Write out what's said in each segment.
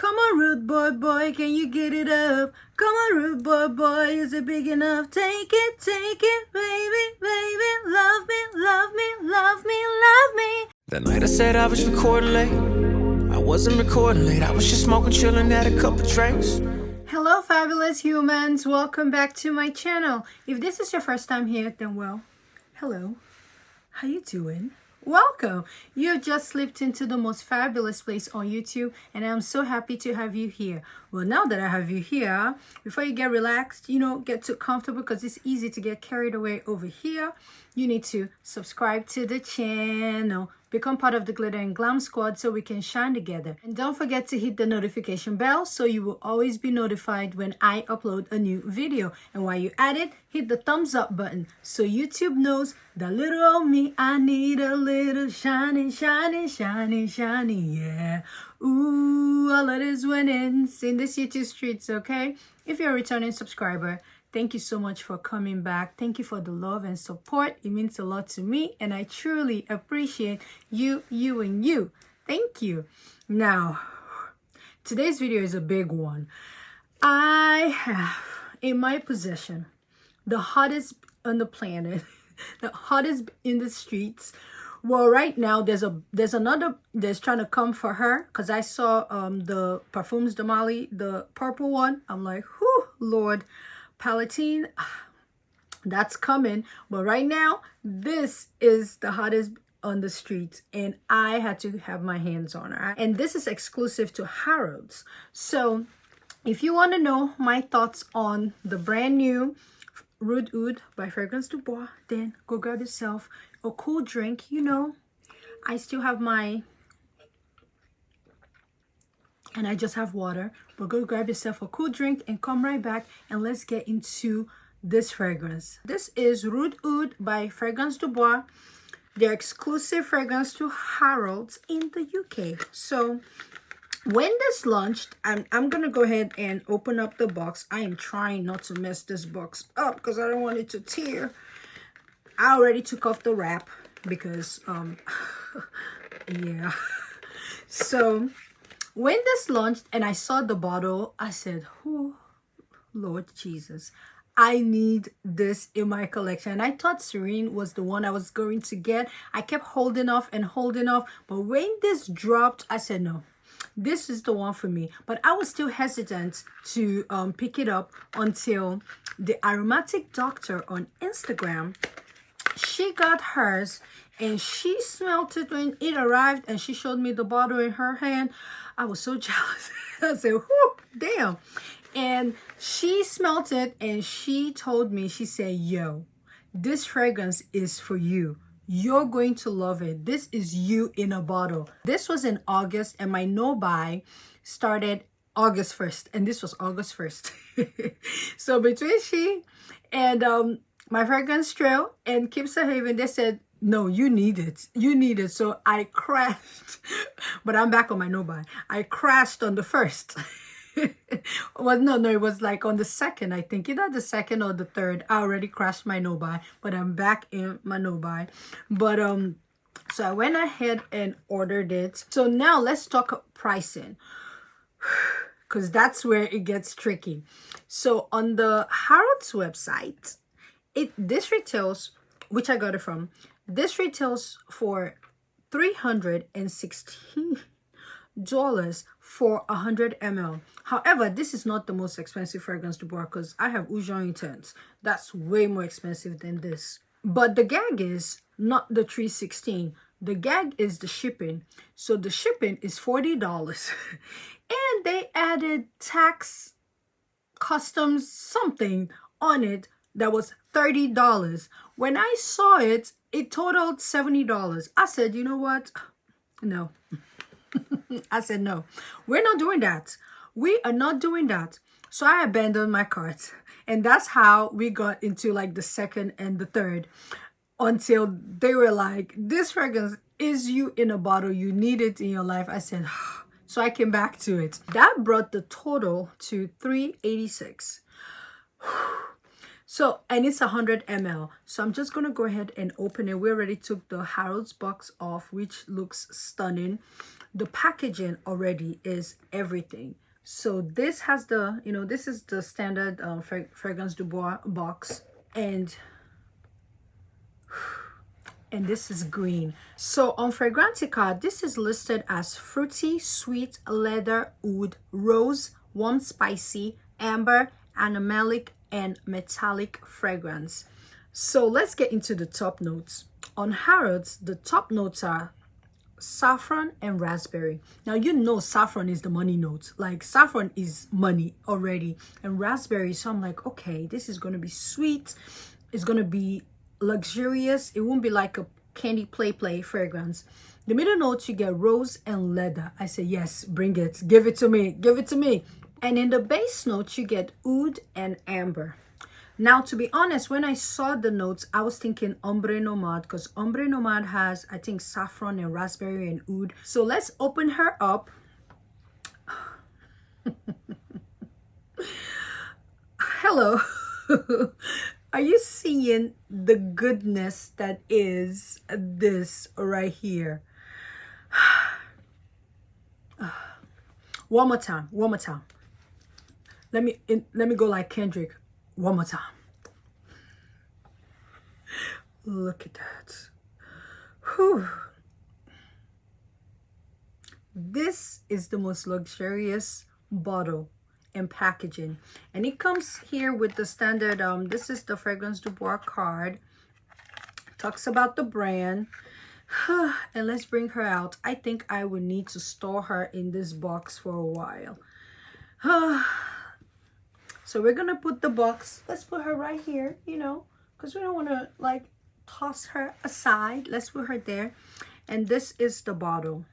Come on, rude boy, boy, can you get it up? Come on, rude boy, boy, is it big enough? Take it, baby, baby, love me, love me, love me, love me. That night I said I was recording late. I wasn't recording late. I was just smoking, chilling, had a couple drinks. Hello, fabulous humans. Welcome back to my channel. If this is your first time here, then well, hello. How you doing? Welcome. You just slipped into the most fabulous place on YouTube, and I'm so happy to have you here. Well, now that I have you here, before you get relaxed, get too comfortable, because it's easy to get carried away over here, you need to subscribe to the channel, become part of the Glitter and Glam squad so we can shine together. And don't forget to hit the notification bell so you will always be notified when I upload a new video. And while you're at it, hit the thumbs up button so YouTube knows that little old me, I need a little shining, shining, shining, shining, yeah. Ooh, all of this winnings in this YouTube streets, okay? If you're a returning subscriber, thank you so much for coming back. Thank you for the love and support. It means a lot to me, and I truly appreciate you, and you. Thank you. Now, today's video is a big one. I have in my possession the hottest on the planet, the hottest in the streets. Well, right now there's another that's trying to come for her, because I saw the Parfums de Mali, the purple one. I'm like, whew, Lord. Palatine, that's coming. But right now, this is the hottest on the streets, and I had to have my hands on her. And this is exclusive to Harrods. So if you want to know my thoughts on the brand new Rude Oud by Fragrance du Bois, then go grab yourself a cool drink. I still have my, and I just have water, but go grab yourself a cool drink and come right back, and let's get into this fragrance. This is Rude Oud by Fragrance du Bois, their exclusive fragrance to Harrods in the UK. So when this launched, I'm gonna go ahead and open up the box. I am trying not to mess this box up because I don't want it to tear. I already took off the wrap because yeah. So when this launched and I saw the bottle, I said, oh, Lord Jesus, I need this in my collection. And I thought Serene was the one I was going to get. I kept holding off and holding off. But when this dropped, I said, no, this is the one for me. But I was still hesitant to pick it up until the Aromatic Doctor on Instagram, she got hers and she smelled it when it arrived, and she showed me the bottle in her hand. I was so jealous. I said, whoo, damn. And she smelled it and she told me, she said, yo, this fragrance is for you. You're going to love it. This is you in a bottle. This was in August, and my no-buy started August 1st. And this was August 1st. So between she and my fragrance trail and Keeps a Haven, they said, no, you need it. You need it. So I crashed. But I'm back on my no-buy. I crashed on the 1st. Well, no, it was like on the 2nd, I think. Either the 2nd or the 3rd. I already crashed my no-buy, but I'm back in my no-buy. But so I went ahead and ordered it. So now let's talk pricing, because that's where it gets tricky. So on the Harrods website, this retails, which I got it from, this retails for $316 for 100 ml. However, this is not the most expensive fragrance du Bois, because I have Oujon Intense. That's way more expensive than this. But the gag is not the $316. The gag is the shipping. So the shipping is $40. And they added tax, customs, something on it that was $30. When I saw it, it totaled $70. I said, you know what? No. I said, no, we're not doing that. We are not doing that. So I abandoned my cart. And that's how we got into like the 2nd and the 3rd, until they were like, this fragrance is you in a bottle. You need it in your life. I said, so I came back to it. That brought the total to $386. So, and it's 100 ml. So I'm just going to go ahead and open it. We already took the Harrods box off, which looks stunning. The packaging already is everything. So this has the, you know, this is the standard Fragrance du Bois box. And this is green. So on Fragrantica, this is listed as fruity, sweet, leather, oud, rose, warm, spicy, amber, animalic, and metallic fragrance. So let's get into the top notes. On Harrods, the top notes are saffron and raspberry. Now, you know saffron is the money note. Like, saffron is money already. And raspberry, so I'm like, okay, this is going to be sweet. It's going to be luxurious. It won't be like a candy play fragrance. The middle notes, you get rose and leather. I say, yes, bring it. Give it to me. Give it to me. And in the base notes, you get oud and amber. Now, to be honest, when I saw the notes, I was thinking Ombre Nomad, because Ombre Nomad has, I think, saffron and raspberry and oud. So let's open her up. Hello. Are you seeing the goodness that is this right here? One more time. One more time. Let me go like Kendrick. One more time. Look at that. Whew. This is the most luxurious bottle and packaging. And it comes here with the standard, this is the Fragrance du Bois card. Talks about the brand. And let's bring her out. I think I would need to store her in this box for a while. So we're gonna put the box, let's put her right here, you know, because we don't want to like toss her aside. Let's put her there. And this is the bottle.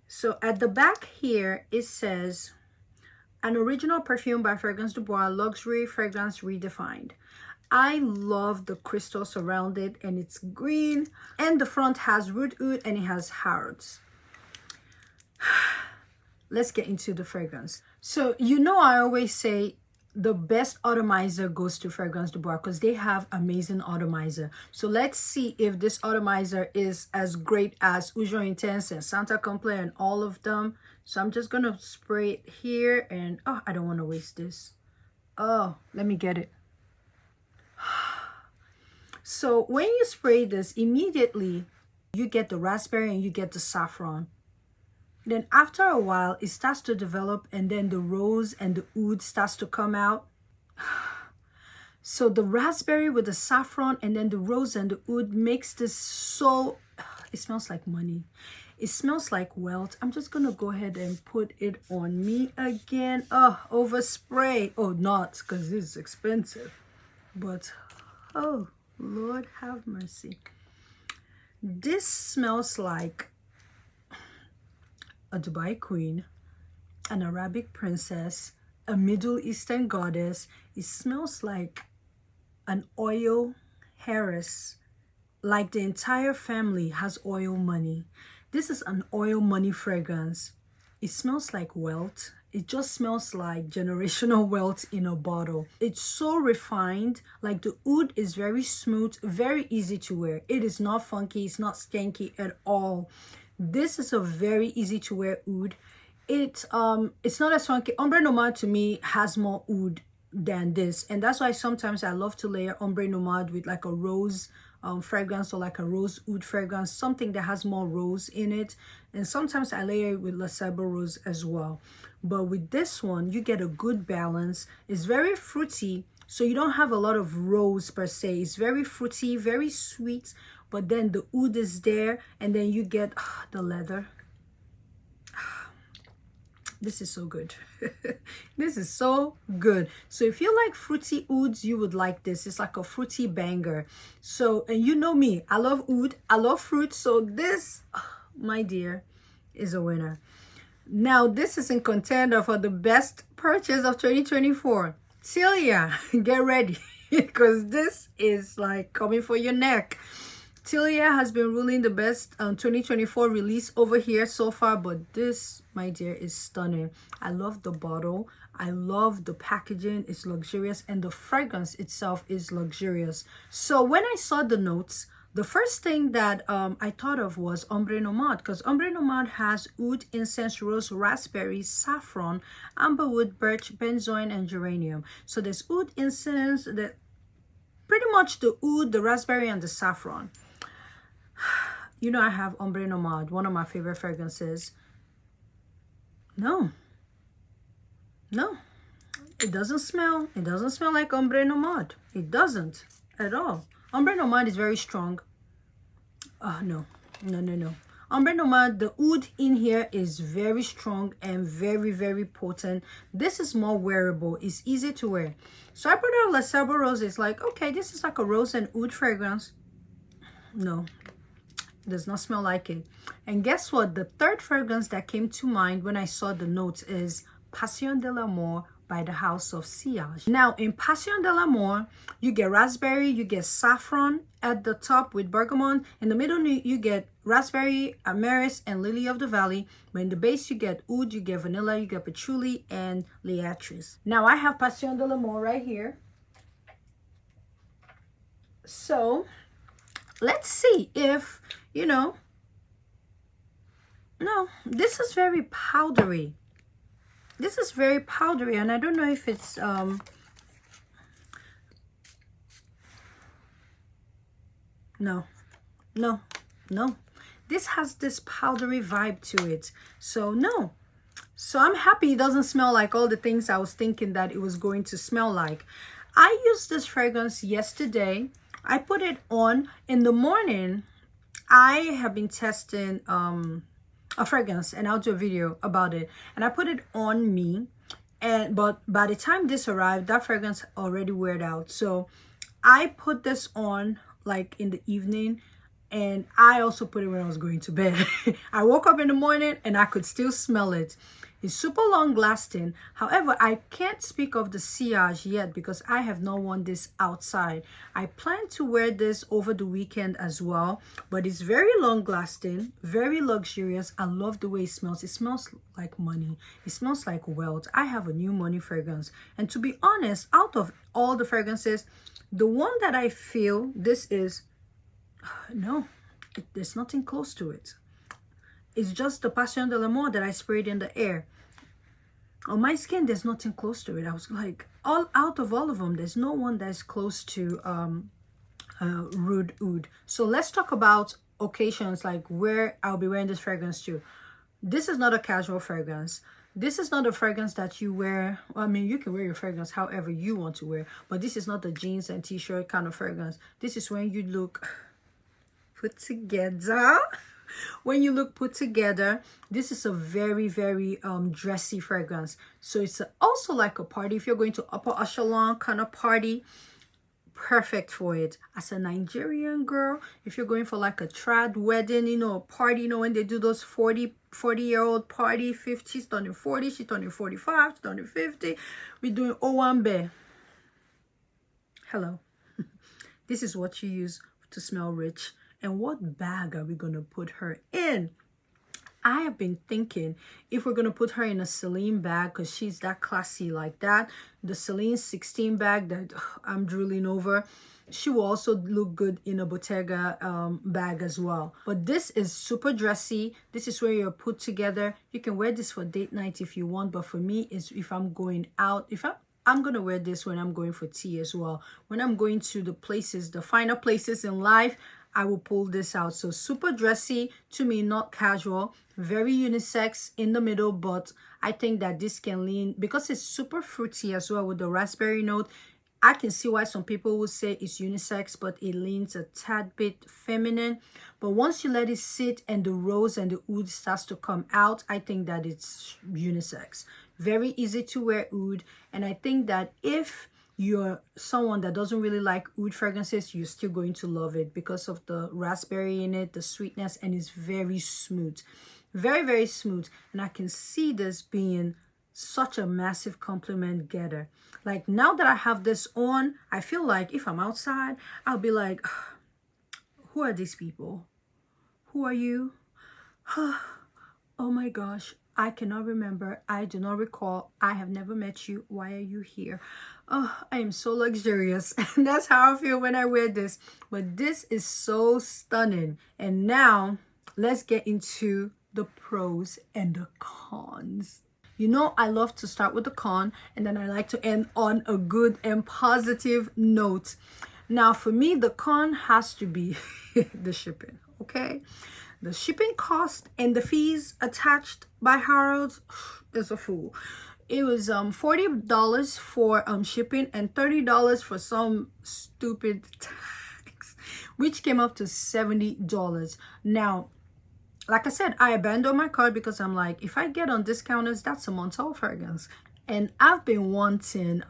So at the back here, it says, an original perfume by Fragrance du Bois, luxury fragrance redefined. I love the crystals around it, and it's green. And the front has root oud and it has Harrods. Let's get into the fragrance. So, you know, I always say the best atomizer goes to Fragrance du Bois because they have amazing atomizer. So let's see if this atomizer is as great as Ujo Intense and Santa Comple and all of them. So I'm just gonna spray it here, and oh, I don't want to waste this. Oh, let me get it. So when you spray this, immediately you get the raspberry and you get the saffron. Then after a while, it starts to develop, and then the rose and the oud starts to come out. So the raspberry with the saffron and then the rose and the oud makes this so, it smells like money. It smells like wealth. I'm just going to go ahead and put it on me again. Oh, overspray. Oh, not because it's expensive. But, oh, Lord have mercy. This smells like a Dubai queen, an Arabic princess, a Middle Eastern goddess. It smells like an oil heiress, like the entire family has oil money. This is an oil money fragrance. It smells like wealth. It just smells like generational wealth in a bottle. It's so refined. Like the oud is very smooth, very easy to wear. It is not funky. It's not skanky at all. This is a very easy to wear oud. It's not as funky. Ombre Nomad to me has more oud than this, and that's why sometimes I love to layer Ombre Nomad with like a rose fragrance, or like a rose oud fragrance, something that has more rose in it. And sometimes I layer it with Le Sable Rose as well. But with this one, you get a good balance. It's very fruity, so you don't have a lot of rose per se. It's very fruity, very sweet, but then the oud is there, and then you get the leather. This is so good. This is so good. So if you like fruity ouds, you would like this. It's like a fruity banger. So, and you know me, I love oud, I love fruit. So this, my dear, is a winner. Now, this is in contender for the best purchase of 2024. Celia, get ready, because this is like coming for your neck. Tilia has been ruling the best 2024 release over here so far, but this, my dear, is stunning. I love the bottle. I love the packaging. It's luxurious, and the fragrance itself is luxurious. So when I saw the notes, the first thing that I thought of was Ombre Nomad, because Ombre Nomad has oud, incense, rose, raspberry, saffron, amberwood, birch, benzoin, and geranium. So there's oud, incense, pretty much the oud, the raspberry, and the saffron. You know, I have Ombre Nomad, one of my favorite fragrances. No, it doesn't smell. It doesn't smell like Ombre Nomad. It doesn't at all. Ombre Nomad is very strong. No. Ombre Nomad, the oud in here is very strong and very, very potent. This is more wearable. It's easy to wear. So I put out La Sable Rose. It's like, okay, this is like a rose and oud fragrance. No, it does not smell like it. And guess what? The third fragrance that came to mind when I saw the notes is Passion de l'Amour by the house of SILLAGE. Now in Passion de l'Amour, you get raspberry, you get saffron at the top with bergamot. In the middle, you get raspberry, amaris, and lily of the valley. But in the base, you get oud, you get vanilla, you get patchouli, and liatris. Now I have Passion de l'Amour right here. So let's see if, you know, no, this is very powdery. This is very powdery, and I don't know if it's no. This has this powdery vibe to it. So no. So I'm happy it doesn't smell like all the things I was thinking that it was going to smell like. I used this fragrance yesterday. I put it on in the morning. I have been testing a fragrance, and I'll do a video about it, and I put it on me, but by the time this arrived, that fragrance already wore out. So I put this on like in the evening, and I also put it when I was going to bed. I woke up in the morning and I could still smell it. It's super long lasting. However, I can't speak of the SILLAGE yet because I have not worn this outside. I plan to wear this over the weekend as well, but it's very long lasting, very luxurious. I love the way it smells. It smells like money. It smells like wealth. I have a new money fragrance. And to be honest, out of all the fragrances, the one that I feel this is, no, there's nothing close to it. It's just the Passion de l'Amour that I sprayed in the air. On my skin, there's nothing close to it. I was like, out of all of them, there's no one that's close to rude oud. So let's talk about occasions, like where I'll be wearing this fragrance to. This is not a casual fragrance. This is not a fragrance that you wear. Well, I mean, you can wear your fragrance however you want to wear, but this is not a jeans and t-shirt kind of fragrance. This is when you look put together. When you look put together, this is a very, very dressy fragrance. So it's also like a party. If you're going to upper echelon kind of party, perfect for it. As a Nigerian girl, if you're going for like a trad wedding, you know, a party, you know, when they do those 40-year-old party, 50, she's turning 40, she's turning 45, she's turning 50. We're doing Owambe. Hello. This is what you use to smell rich. And what bag are we going to put her in? I have been thinking if we're going to put her in a Celine bag, because she's that classy like that. The Celine 16 bag that I'm drooling over. She will also look good in a Bottega bag as well. But this is super dressy. This is where you're put together. You can wear this for date night if you want. But for me, it's if I'm going out, I'm going to wear this when I'm going for tea as well. When I'm going to the places, the finer places in life, I will pull this out. So super dressy to me, not casual, very unisex in the middle, but I think that this can lean, because it's super fruity as well with the raspberry note. I can see why some people would say it's unisex, but it leans a tad bit feminine. But once you let it sit and the rose and the oud starts to come out, I think that it's unisex. Very easy to wear oud. And I think that if you're someone that doesn't really like oud fragrances, you're still going to love it because of the raspberry in it, the sweetness, and it's very smooth. Very, very smooth. And I can see this being such a massive compliment getter. Like now that I have this on, I feel like if I'm outside, I'll be like, Who are these people? Who are you? Oh my gosh, I cannot remember. I do not recall. I have never met you. Why are you here? Oh, I am so luxurious. And that's how I feel when I wear this. But this is so stunning. And now let's get into the pros and the cons. You know, I love to start with the con, and then I like to end on a good and positive note. Now, for me, the con has to be the shipping, okay? The shipping cost and the fees attached by Harrods is a fool. It was $40 for shipping and $30 for some stupid tax, which came up to $70. Now, like I said, I abandoned my cart because I'm like, if I get on discounters, that's a Montal fragrance. And I've been wanting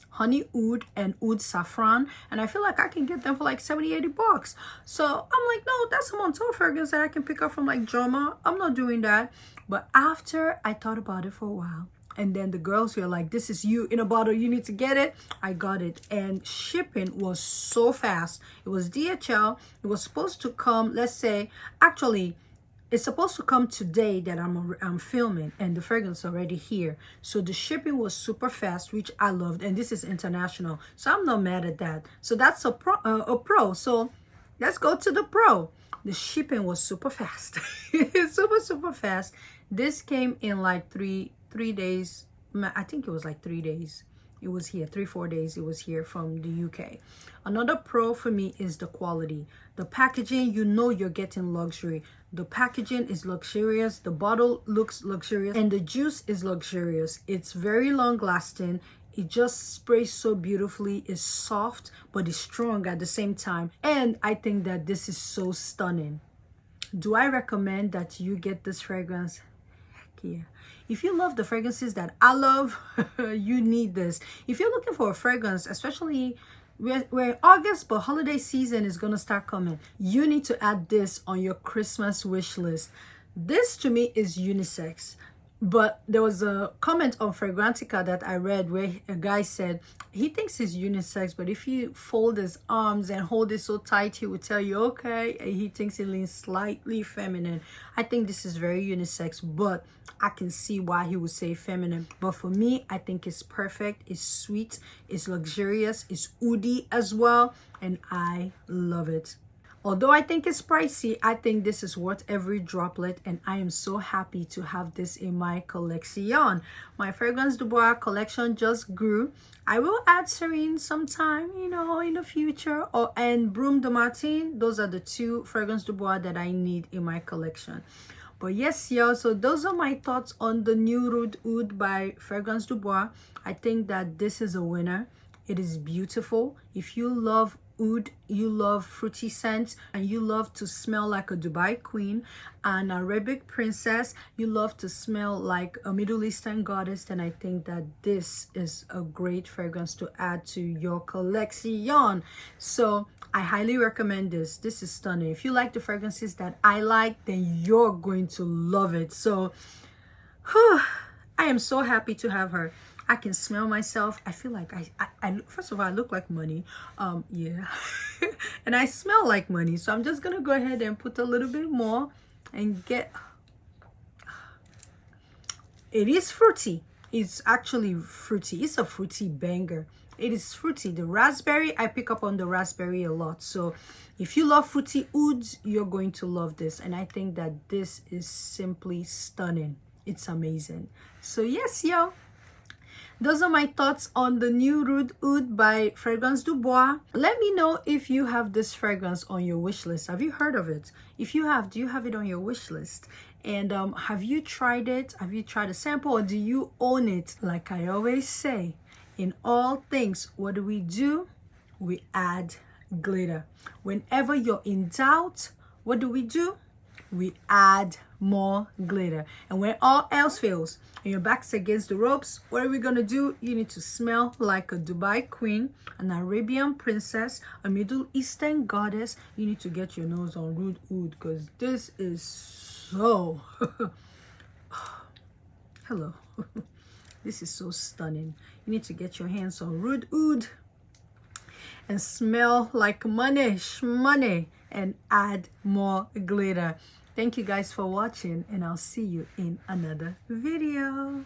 honey oud and oud saffron, and I feel like I can get them for like 70-80 bucks. So I'm like, no, that's a Montal fragrance that I can pick up from like Joma. I'm not doing that. But after I thought about it for a while, and then the girls were like, this is you in a bottle, you need to get it. I got it, and shipping was so fast. It was DHL. It was supposed to come, let's say, actually, it's supposed to come today that I'm filming, and the fragrance is already here. So the shipping was super fast, which I loved, and this is international, so I'm not mad at that. So that's a pro. So let's go to the pro. The shipping was super fast. super fast. This came in like three days. I think it was like 3 days. It was here 3-4 days. It was here from the UK. Another pro for me is the quality. The packaging, you know you're getting luxury. The packaging is luxurious, the bottle looks luxurious, and the juice is luxurious. It's very long lasting. It just sprays so beautifully. It's soft, but it's strong at the same time. And I think that this is so stunning. Do I recommend that you get this fragrance? Heck yeah. If you love the fragrances that I love, you need this. If you're looking for a fragrance, especially we're in August, but holiday season is going to start coming, you need to add this on your Christmas wish list. This to me is unisex. But there was a comment on Fragrantica that I read where a guy said he thinks it's unisex, but if you fold his arms and hold it so tight, he would tell you, okay, and he thinks it leans slightly feminine. I think this is very unisex, but I can see why he would say feminine. But for me, I think it's perfect. It's sweet, it's luxurious, it's oody as well, and I love it. Although I think it's pricey, I think this is worth every droplet, and I am so happy to have this in my collection. My Fragrance du Bois collection just grew. I will add Serene sometime, you know, in the future, and Brume de Martin. Those are the two Fragrance du Bois that I need in my collection. But yes, y'all, so those are my thoughts on the new Rude Oud by Fragrance du Bois. I think that this is a winner. It is beautiful. If you love oud, you love fruity scents, and you love to smell like a Dubai queen, an Arabic princess, you love to smell like a Middle Eastern goddess, then I think that this is a great fragrance to add to your collection. So I highly recommend this. This is stunning. If you like the fragrances that I like, then you're going to love it. So I am so happy to have her. I can smell myself. I feel like I first of all, I look like money. Yeah. And I smell like money. So I'm just going to go ahead and put a little bit more and get... It is fruity. It's actually fruity. It's a fruity banger. It is fruity. The raspberry, I pick up on the raspberry a lot. So if you love fruity ouds, you're going to love this. And I think that this is simply stunning. It's amazing. So yes, yo. Those are my thoughts on the new Rude Oud by Fragrance du Bois. Let me know if you have this fragrance on your wish list. Have you heard of it? If you have, do you have it on your wish list? And have you tried it? Have you tried a sample, or do you own it? Like I always say, in all things, what do? We add glitter. Whenever you're in doubt, what do? We add more glitter. And when all else fails and your back's against the ropes, what are we gonna do? You need to smell like a Dubai queen, an Arabian princess, a Middle Eastern goddess. You need to get your nose on Rude Oud, because this is so hello. This is so stunning. You need to get your hands on Rude Oud and smell like money, shmoney. and add more glitter. Thank you guys for watching, and I'll see you in another video.